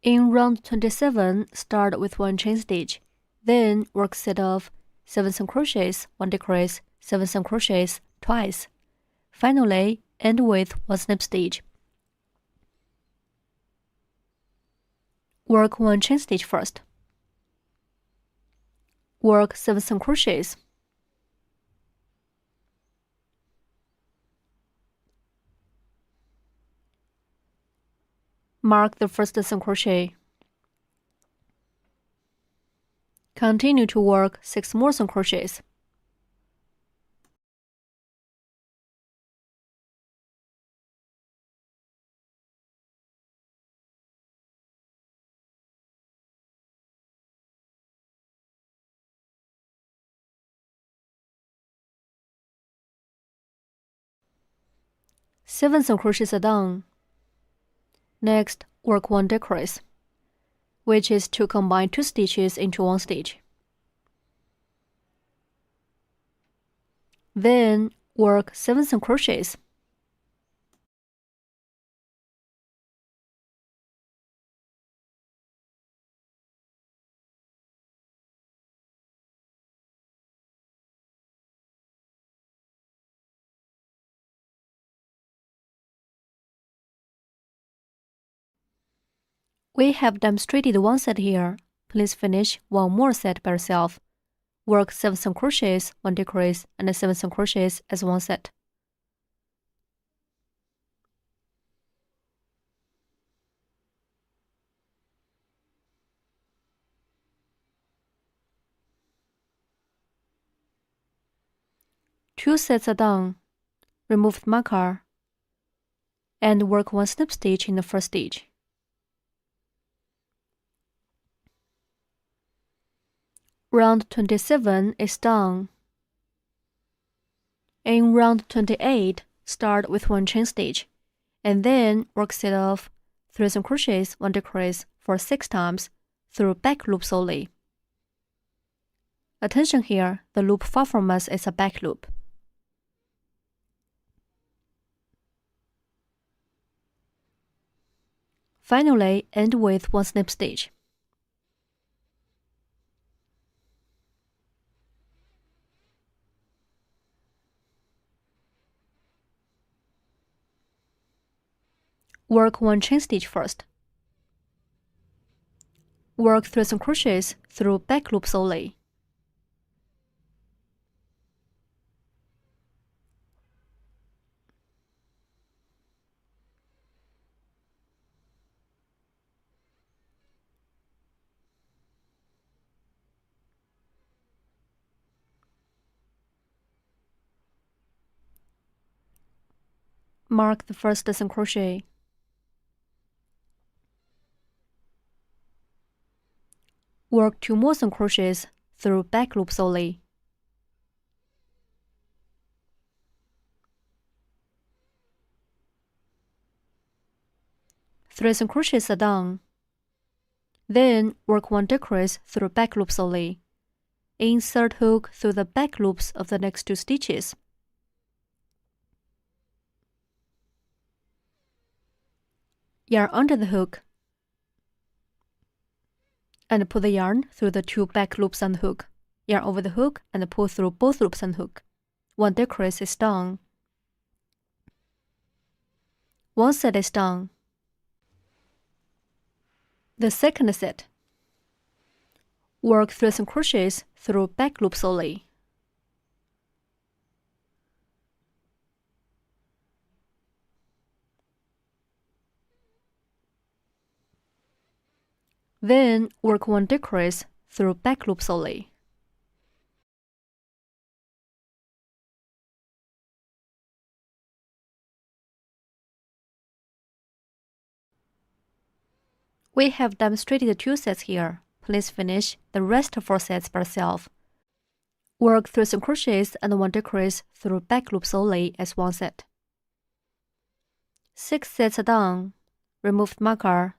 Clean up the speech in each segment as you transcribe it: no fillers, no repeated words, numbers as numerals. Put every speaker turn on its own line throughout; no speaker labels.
In round 27, start with 1 chain stitch, then work set of 7 single crochets, 1 decrease, 7 single crochets twice. Finally, end with 1 slip stitch. Work 1 chain stitch first. Work 7 single crochets. Mark the first single crochet. Continue to work 6 more single crochets. Seven single crochets are done. Next, work 1 decrease, which is to combine 2 stitches into 1 stitch. Then, work 7 single crochets. We have demonstrated 1 set here. Please finish 1 more set by yourself. Work 7 single crochets, 1 decrease, and 7 single crochets as 1 set. Two sets are done. Remove the marker and work 1 slip stitch in the first stitch. Round 27 is done. In round 28, start with 1 chain stitch, and then work set of 3 single crochets, 1 decrease for 6 times through back loops only. Attention here, the loop far from us is a back loop. Finally, end with 1 slip stitch. Work 1 chain stitch first. Work 3 single crochets through back loops only. Mark the first single crochet. Work 2 more single crochets through back loops only. Three single crochets are done. Then work 1 decrease through back loops only. Insert hook through the back loops of the next 2 stitches. Yarn under the hook and pull the yarn through the 2 back loops on the hook. Yarn over the hook and pull through both loops on the hook. 1 decrease is done. 1 set is done. The second set. Work 3 single crochets through back loops only. Then work 1 decrease through back loops only. We have demonstrated 2 sets here. Please finish the rest of 4 sets by yourself. Work 3 single crochets and 1 decrease through back loops only as 1 set. 6 sets are done. Remove the marker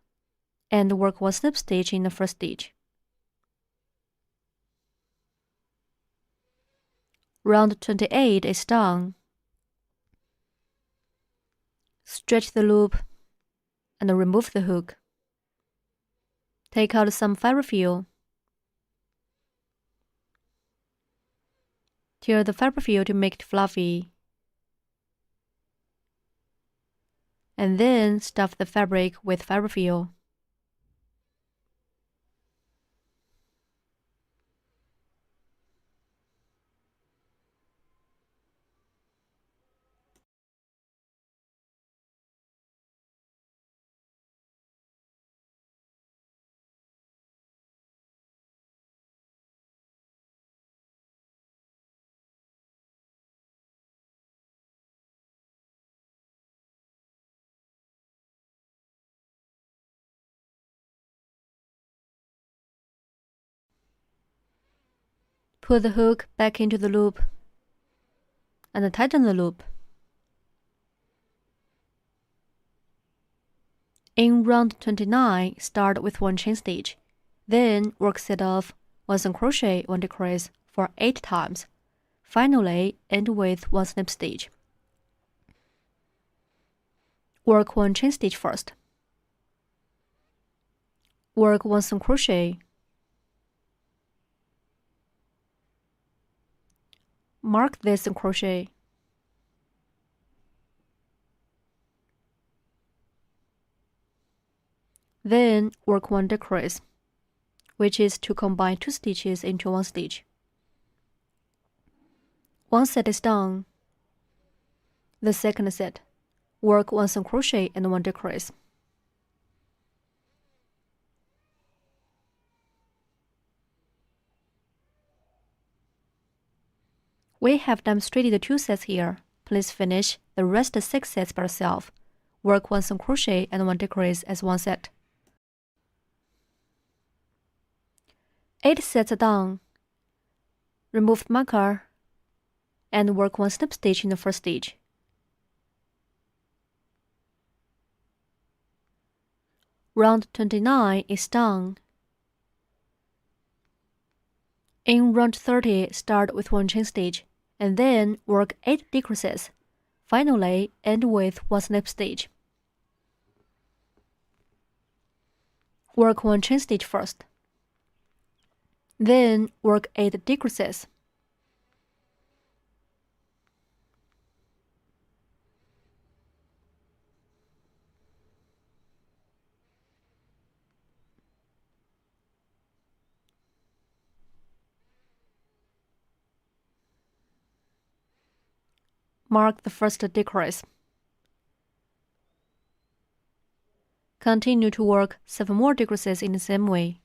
and work 1 slip stitch in the first stitch. Round 28 is done. Stretch the loop and remove the hook. Take out some fabric fill. Tear the fabric fill to make it fluffy. And then stuff the fabric with fabric fill. Put the hook back into the loop and tighten the loop. In round 29, start with 1 chain stitch. Then work set of 1 single crochet, 1 decrease for 8 times. Finally, end with 1 slip stitch. Work 1 chain stitch first. Work 1 single crochet. Mark this single crochet. Then work 1 decrease, which is to combine 2 stitches into 1 stitch. One set is done. The second set, work 1 single crochet and 1 decrease. We have demonstrated 2 sets here. Please finish the rest 6 sets by yourself. Work 1 single crochet and 1 decrease as 1 set. 8 sets are done. Remove the marker and work 1 slip stitch in the first stitch. Round 29 is done. In round 30, start with 1 chain stitch and then work 8 decreases. Finally, end with 1 slip stitch. Work 1 chain stitch first. Then work 8 decreases. Mark the first decrease. Continue to work 7 more decreases in the same way.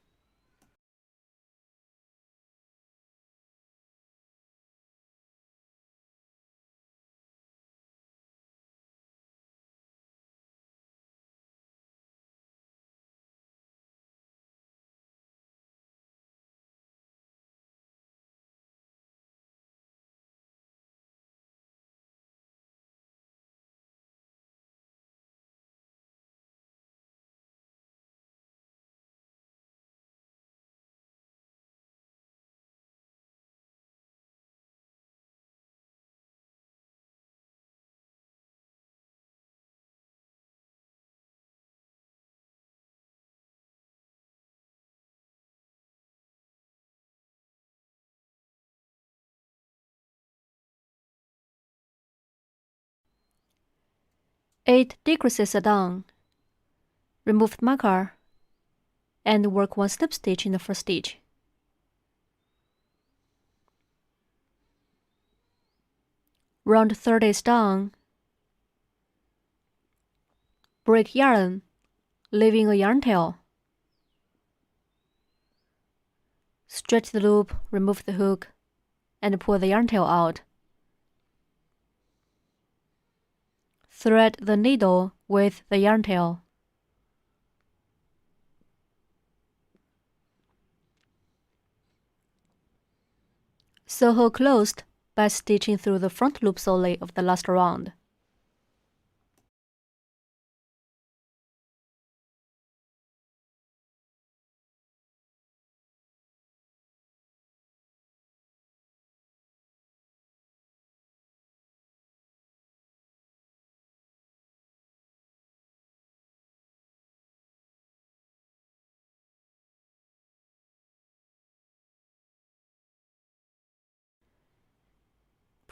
Eight decreases are done. Remove the marker and work 1 slip stitch in the first stitch. Round 30 is done. Break yarn, leaving a yarn tail. Stretch the loop, remove the hook, and pull the yarn tail out. Thread the needle with the yarn tail. Sew closed by stitching through the front loop solely of the last round.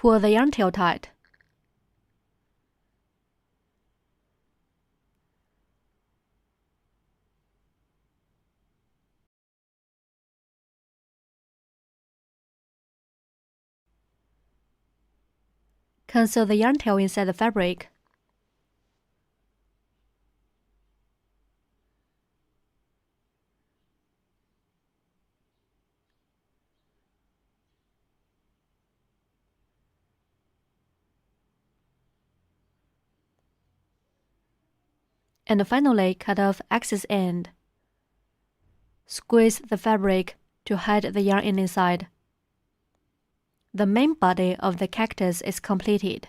Pull the yarn tail tight. Conceal the yarn tail inside the fabric. And finally, cut off excess end. Squeeze the fabric to hide the yarn inside. The main body of the cactus is completed.